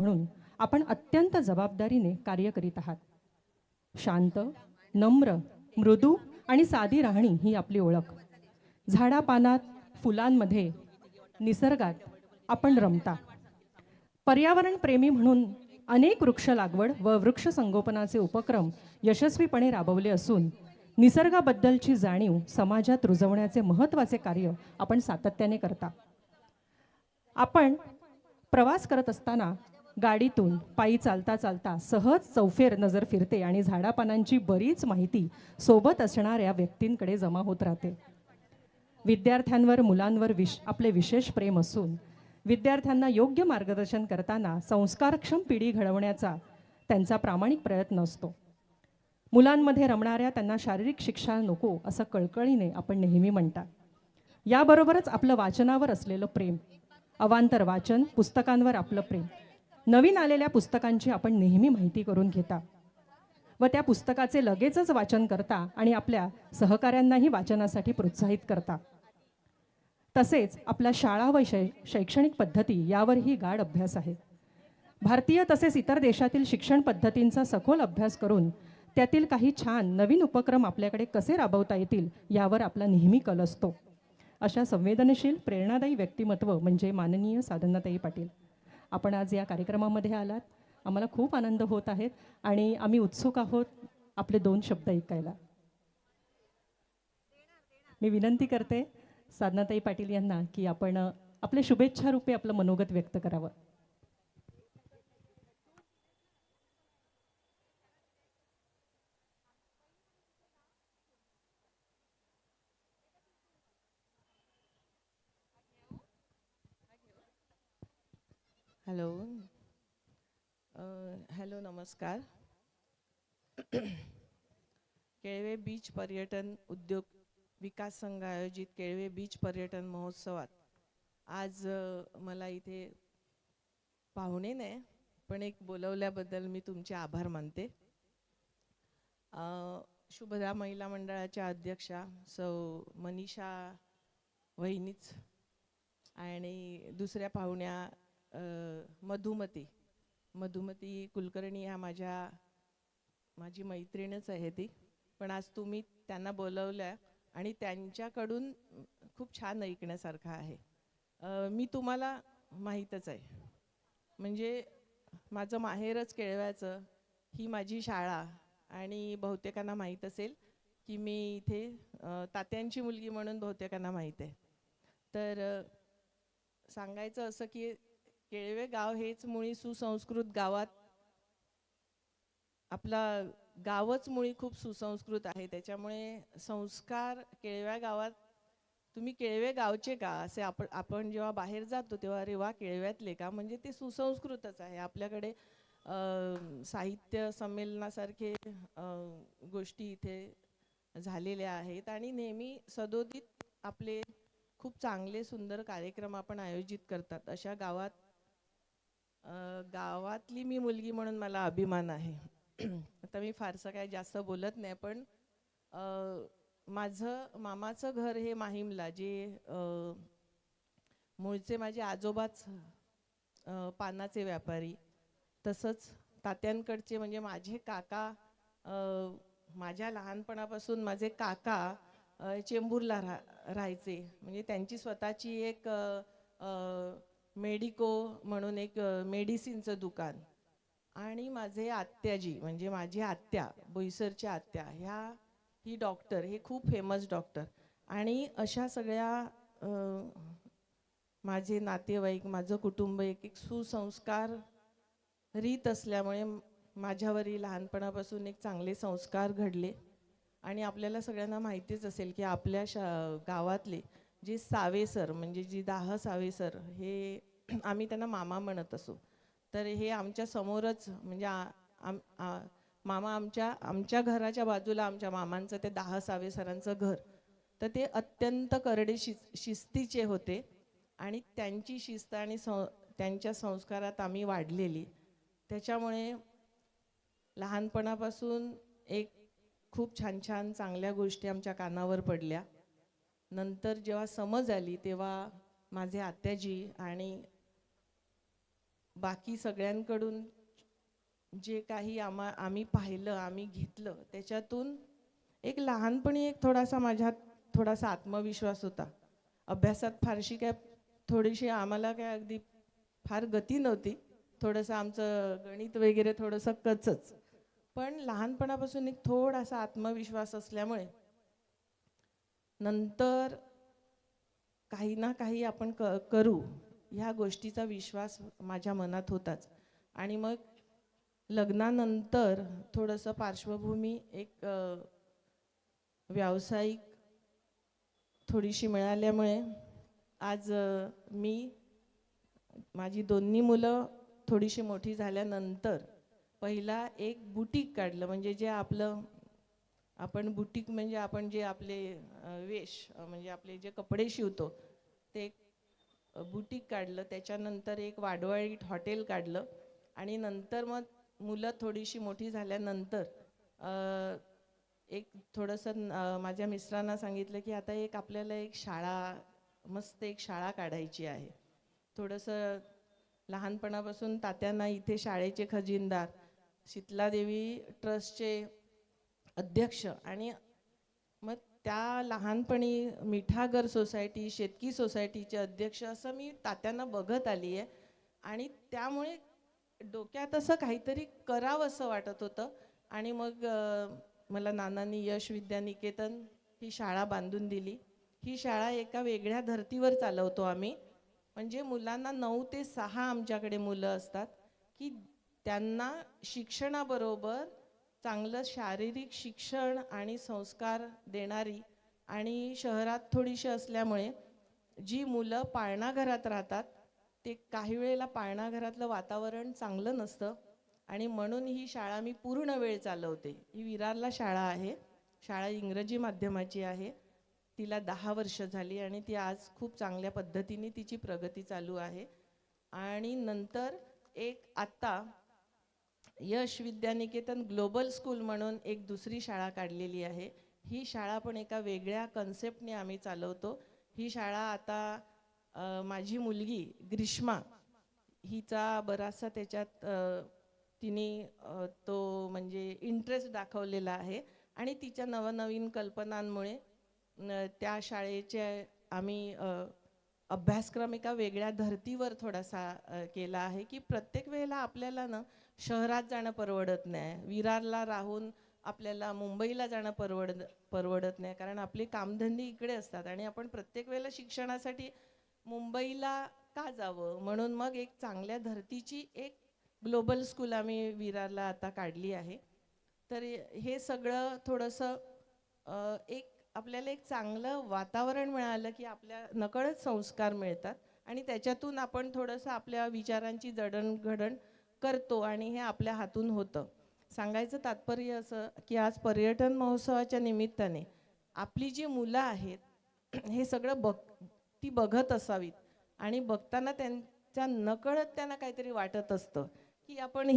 म्हणून आपण अत्यंत जबाबदारीने कार्य करीत आहात. शांत, नम्र, मृदू आणि साधी राहणी ही आपली ओळख. झाडापानात, फुलांमध्ये, निसर्गात आपण रमता. पर्यावरण प्रेमी म्हणून अनेक वृक्ष लागवड व वृक्ष संगोपनाचे उपक्रम यशस्वीपणे राबवले असून निसर्गाबद्दलची जाणीव समाजात रुजवण्याचे महत्त्वाचे कार्य आपण सातत्याने करता. आपण प्रवास करत असताना गाडीतून, पायी चालता चालता सहज चौफेर नजर फिरते आणि झाडापानांची बरीच माहिती सोबत असणाऱ्या व्यक्तींकडे जमा होत राहते. विद्यार्थ्यांवर, मुलांवर आपले विशेष प्रेम असून विद्यार्थ्यांना योग्य मार्गदर्शन करताना संस्कारक्षम पिढी घडवण्याचा त्यांचा प्रामाणिक प्रयत्न असतो. मुलांमध्ये रमणाऱ्या त्यांना शारीरिक शिक्षा नको असं कळकळीने आपण नेहमी म्हणता. याबरोबरच आपलं वाचनावर असलेलं प्रेम, अवांतर वाचन, पुस्तकांवर आपलं प्रेम, नवीन आलेल्या पुस्तकांची आपण नेहमी माहिती करून घेता व त्या पुस्तकाचे लगेचच वाचन करता आणि आपल्या सहकाऱ्यांनाही वाचनासाठी प्रोत्साहित करता. तसेच आपल्या शाळा व शैक्षणिक पद्धती यावरही गाढ अभ्यास आहे. भारतीय तसेच इतर देशातील शिक्षण पद्धतींचा सखोल अभ्यास करून त्यातील काही छान नवीन उपक्रम आपल्याकडे कसे राबवता येतील यावर आपला नेहमी कल असतो. अशा संवेदनशील, प्रेरणादायी व्यक्तिमत्व म्हणजे माननीय साधनाताई पाटील. आपण आज या कार्यक्रमामध्ये आलात, आम्हाला खूप आनंद होत आहे आणि आम्ही उत्सुक आहोत आपले 2 शब्द ऐकायला. मी विनंती करते साधनाताई पाटील यांना की आपण आपले शुभेच्छा रूपे आपलं मनोगत व्यक्त करावं. हॅलो हॅलो नमस्कार. केळवे बीच पर्यटन उद्योग विकास संघ आयोजित केळवे बीच पर्यटन महोत्सवात आज मला इथे पाहुणे नाही पण एक बोलवल्याबद्दल मी तुमचे आभार मानते. शुभदा महिला मंडळाच्या अध्यक्षा सौ मनीषा वहिनीच आणि दुसऱ्या पाहुण्या मधुमती कुलकर्णी ह्या माझी मैत्रीणच आहे ती, पण आज तुम्ही त्यांना बोलवलं आणि त्यांच्याकडून खूप छान ऐकण्यासारखं आहे. मी तुम्हाला माहीतच आहे, म्हणजे माझं माहेरच केळव्याचं, ही माझी शाळा आणि बहुतेकांना माहीत असेल की मी इथे तात्यांची मुलगी म्हणून बहुतेकांना माहीत आहे. तर सांगायचं असं की केळवे गाव हेच मुळी सुसंस्कृत गावात, आपला गावच मुळी खूप सुसंस्कृत आहे. त्याच्यामुळे संस्कार केळव्या गावात, तुम्ही केळवे गावचे का असे आपण जेव्हा बाहेर जातो तेव्हा अरे वा केळव्यातले का, म्हणजे ते सुसंस्कृतच आहे. आपल्याकडे साहित्य संमेलनासारखे गोष्टी इथे झालेल्या आहेत आणि नेहमी सदोदित आपले खूप चांगले सुंदर कार्यक्रम आपण आयोजित करतात. अशा गावातली मी मुलगी म्हणून मला अभिमान आहे. आता मी फारसं काय जास्त बोलत नाही, पण माझं मामाचं घर हे माहीमला, जे मूळचे माझे आजोबाच पानाचे व्यापारी, तसंच तात्यांकडचे म्हणजे माझे काका, माझ्या लहानपणापासून माझे काका चेंबूरला राहायचे. म्हणजे त्यांची स्वतःची एक मेडिको म्हणून एक मेडिसिनचं दुकान, आणि माझे आत्याजी म्हणजे माझी आत्या, बोईसरच्या आत्या, ही डॉक्टर, हे खूप फेमस डॉक्टर. आणि अशा सगळ्या माझे नातेवाईक, माझं कुटुंब एक सुसंस्कार रीत असल्यामुळे माझ्यावरही लहानपणापासून एक चांगले संस्कार घडले. आणि आपल्याला सगळ्यांना माहितीच असेल की आपल्या गावातले जे सावेसर म्हणजे जी दाह सावेसर, हे आम्ही त्यांना मामा म्हणत असो, तर हे आमच्या समोरच म्हणजे मामा आमच्या घराच्या बाजूला आमच्या मामांचं ते दाह सावेसरांचं घर, तर ते अत्यंत करडे शिस्तीचे होते आणि त्यांची शिस्त आणि त्यांच्या संस्कारात आम्ही वाढलेली. त्याच्यामुळे लहानपणापासून एक खूप छान छान चांगल्या गोष्टी आमच्या कानावर पडल्या. नंतर जेव्हा समज आली तेव्हा माझे आत्याजी आणि बाकी सगळ्यांकडून जे काही आम्ही पाहिलं, आम्ही घेतलं, त्याच्यातून एक लहानपणी एक थोडासा माझ्यात थोडासा आत्मविश्वास होता. अभ्यासात फारशी काय थोडीशी आम्हाला काय अगदी फार गती नव्हती. थोडंसं आमचं गणित वगैरे थोडंसं कचच. पण लहानपणापासून एक थोडासा आत्मविश्वास असल्यामुळे नंतर काही ना काही आपण करू ह्या गोष्टीचा विश्वास माझ्या मनात होताच. आणि मग लग्नानंतर थोडंसं पार्श्वभूमी एक व्यावसायिक थोडीशी मिळाल्यामुळे आज मी माझी दोन्ही मुलं थोडीशी मोठी झाल्यानंतर पहिला एक बुटीक काढलं. म्हणजे जे आपण बुटीक म्हणजे आपण जे आपले वेश म्हणजे आपले जे कपडे शिवतो ते बुटीक काढलं. त्याच्यानंतर एक वाडवळीत हॉटेल काढलं. आणि नंतर मग मुलं थोडीशी मोठी झाल्यानंतर एक थोडंसं माझ्या मिस्टरांना सांगितलं की आता एक आपल्याला एक शाळा, मस्त एक शाळा काढायची आहे. थोडंसं लहानपणापासून तात्यांना इथे शाळेचे खजिनदार, शीतलादेवी ट्रस्टचे अध्यक्ष आणि मग त्या लहानपणी मिठागर सोसायटी, शेतकी सोसायटीचे अध्यक्ष असं मी तात्यांना बघत आली आहे. आणि त्यामुळे डोक्यात असं काहीतरी करावं असं वाटत होतं. आणि मग मला नानांनी यश विद्यानिकेतन ही शाळा बांधून दिली. ही शाळा एका वेगळ्या धर्तीवर चालवतो आम्ही. म्हणजे मुलांना 9 ते 6 आमच्याकडे मुलं असतात की त्यांना शिक्षणाबरोबर चांगलं शारीरिक शिक्षण आणि संस्कार देणारी, आणि शहरात थोडीशी असल्यामुळे जी मुलं पाळणाघरात राहतात ते काही वेळेला पाळणाघरातलं वातावरण चांगलं नसतं. आणि म्हणून ही शाळा मी पूर्ण वेळ चालवते. ही विरारला शाळा आहे. शाळा इंग्रजी माध्यमाची आहे. तिला 10 वर्ष झाली आणि ती आज खूप चांगल्या पद्धतीने तिची प्रगती चालू आहे. आणि नंतर एक आत्ता यश विद्यानिकेतन ग्लोबल स्कूल म्हणून एक दुसरी शाळा काढलेली आहे. ही शाळा पण एका वेगळ्या कन्सेप्टने आम्ही चालवतो. ही शाळा आता माझी मुलगी ग्रीष्मा हिचा बराचसा त्याच्यात तिने तो म्हणजे इंटरेस्ट दाखवलेला आहे. आणि तिच्या नवनवीन कल्पनांमुळे त्या शाळेचे आम्ही अभ्यासक्रम एका वेगळ्या धर्तीवर थोडासा केला आहे. की प्रत्येक वेळेला आपल्याला ना शहरात जाणं परवडत नाही, विरारला राहून आपल्याला मुंबईला जाणं परवडत नाही, कारण आपले कामधंदे इकडे असतात आणि आपण प्रत्येक वेळेला शिक्षणासाठी मुंबईला का जावं. म्हणून मग एक चांगल्या धर्तीची एक ग्लोबल स्कूल आम्ही विरारला आता काढली आहे. तर हे सगळं थोडंसं एक आपल्याला एक चांगलं वातावरण मिळालं की आपल्या नकळत संस्कार मिळतात आणि त्याच्यातून आपण थोडंसं आपल्या विचारांची जडणघडण करतो आणि हे आपल्या हातून होतं. सांगायचं तात्पर्य असं की आज पर्यटन महोत्सवाच्या निमित्ताने आपली जी मुलं आहेत हे सगळं ती बघत असावीत. आणि बघताना त्यांच्या नकळत त्यांना काहीतरी वाटत असतं की आपण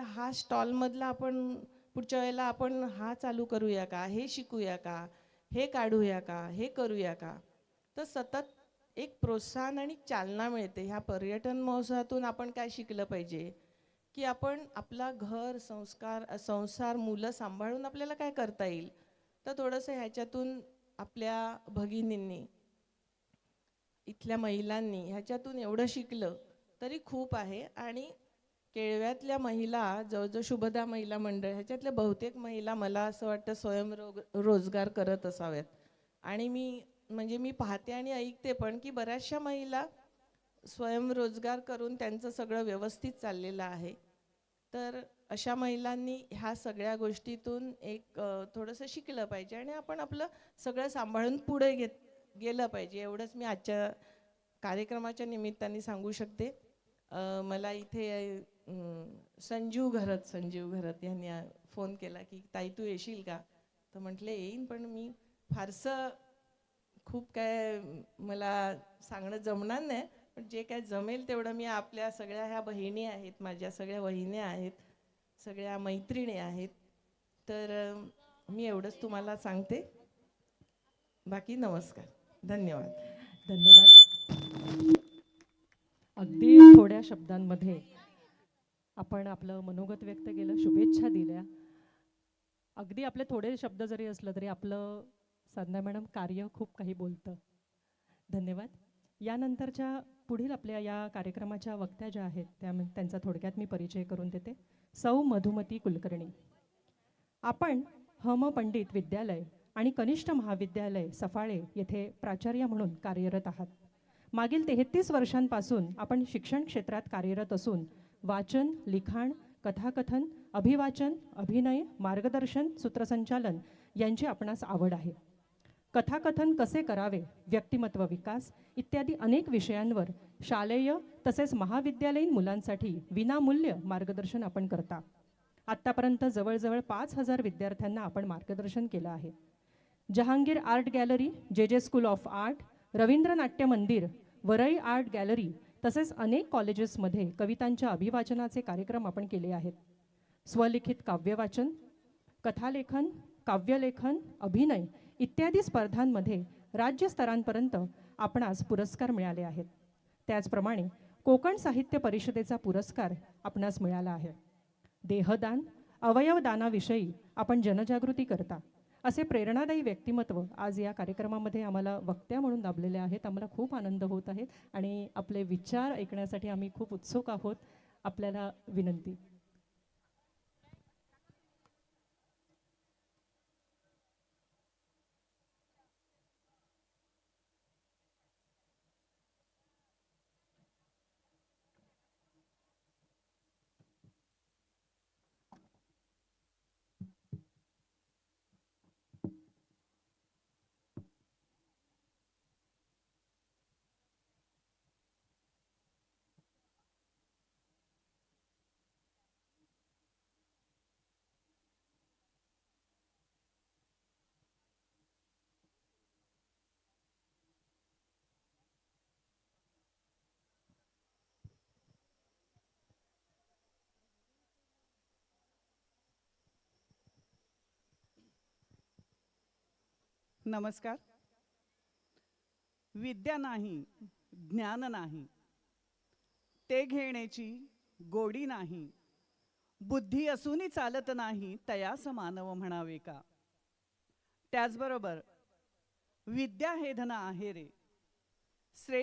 हा स्टॉलमधला आपण पुढच्या वेळेला आपण हा चालू करूया का, हे शिकूया का, हे काढूया का, हे करूया का. तर सतत एक प्रोत्साहन आणि चालना मिळते. ह्या पर्यटन महोत्सवातून आपण काय शिकलं पाहिजे की आपण आपला घर, संसार, मुलं सांभाळून आपल्याला काय करता येईल. तर थोडंसं ह्याच्यातून आपल्या भगिनींनी, इथल्या महिलांनी ह्याच्यातून एवढं शिकलं तरी खूप आहे. आणि केळव्यातल्या महिला, जवळजवळ शुभदा महिला मंडळ ह्याच्यातल्या बहुतेक महिला मला असं वाटतं रोजगार करत असाव्यात. आणि मी पाहते आणि ऐकते पण की बऱ्याचशा महिला स्वयंरोजगार करून त्यांचं सगळं व्यवस्थित चाललेलं आहे. तर अशा महिलांनी ह्या सगळ्या गोष्टीतून एक थोडंसं शिकलं पाहिजे आणि आपण आपलं सगळं सांभाळून पुढे गेलं पाहिजे. एवढंच मी आजच्या कार्यक्रमाच्या निमित्ताने सांगू शकते. मला इथे संजीव घरत यांनी फोन केला की ताई तू येशील का. तर म्हटलं येईन, पण मी फारसं खूप काय मला सांगणं जमणार नाही, पण जे काय जमेल तेवढं मी आपल्या सगळ्या ह्या बहिणी आहेत, माझ्या सगळ्या वहिन्या आहेत, सगळ्या मैत्रिणी आहेत. तर मी एवढंच तुम्हाला सांगते. बाकी नमस्कार, धन्यवाद. धन्यवाद. अगदी थोड्या शब्दांमध्ये आपण आपलं मनोगत व्यक्त केलं, शुभेच्छा दिल्या. अगदी आपले थोडे शब्द जरी असलं तरी आपलं साधना मॅडम कार्य खूप काही बोलतं. धन्यवाद. यानंतरच्या पुढील आपल्या या कार्यक्रमाच्या वक्त्या ज्या आहेत त्यांचा थोडक्यात मी परिचय करून देते. सौ मधुमती कुलकर्णी. आपण हम पंडित विद्यालय आणि कनिष्ठ महाविद्यालय सफाळे येथे प्राचार्य म्हणून कार्यरत आहात. मागील 33 वर्षांपासून आपण शिक्षण क्षेत्रात कार्यरत असून वाचन, लिखाण, कथाकथन, अभिवाचन, अभिनय, मार्गदर्शन, सूत्रसंचालन यांची आपणास आवड आहे. कथाकथन कसे करावे, व्यक्तिमत्व विकास इत्यादी अनेक विषयांवर शालेय तसेच महाविद्यालयीन मुलांसाठी विनामूल्य मार्गदर्शन आपण करता. आत्तापर्यंत जवळजवळ 5,000 विद्यार्थ्यांना आपण मार्गदर्शन केलं आहे. जहांगीर आर्ट गॅलरी, जे स्कूल ऑफ आर्ट, रवींद्र नाट्य मंदिर, वरई आर्ट गॅलरी तसेच अनेक कॉलेजेसमध्ये कवितांच्या अभिवाचनाचे कार्यक्रम आपण केले आहेत. स्वलिखित काव्यवाचन, कथालेखन, काव्यलेखन, अभिनय इत्यादी स्पर्धांमध्ये राज्यस्तरांपर्यंत आपणास पुरस्कार मिळाले आहेत. त्याचप्रमाणे कोकण साहित्य परिषदेचा पुरस्कार आपणास मिळाला आहे. देहदान, अवयवदानाविषयी आपण जनजागृती करता. असे प्रेरणादायी व्यक्तिमत्व आज या कार्यक्रमामध्ये आम्हाला वक्त्या म्हणून लाभलेले आहेत. आम्हाला खूप आनंद होत आहे आणि आपले विचार ऐकण्यासाठी आम्ही खूप उत्सुक आहोत. आपल्याला विनंती. नमस्कार. विद्या नाही, ज्ञान नाही, ते घेण्याची गोडी नाही, बुद्धी असूनही चालत नाही, तयास मानव म्हणावे का. त्याचबरोबर विद्या हे धन आहे रे.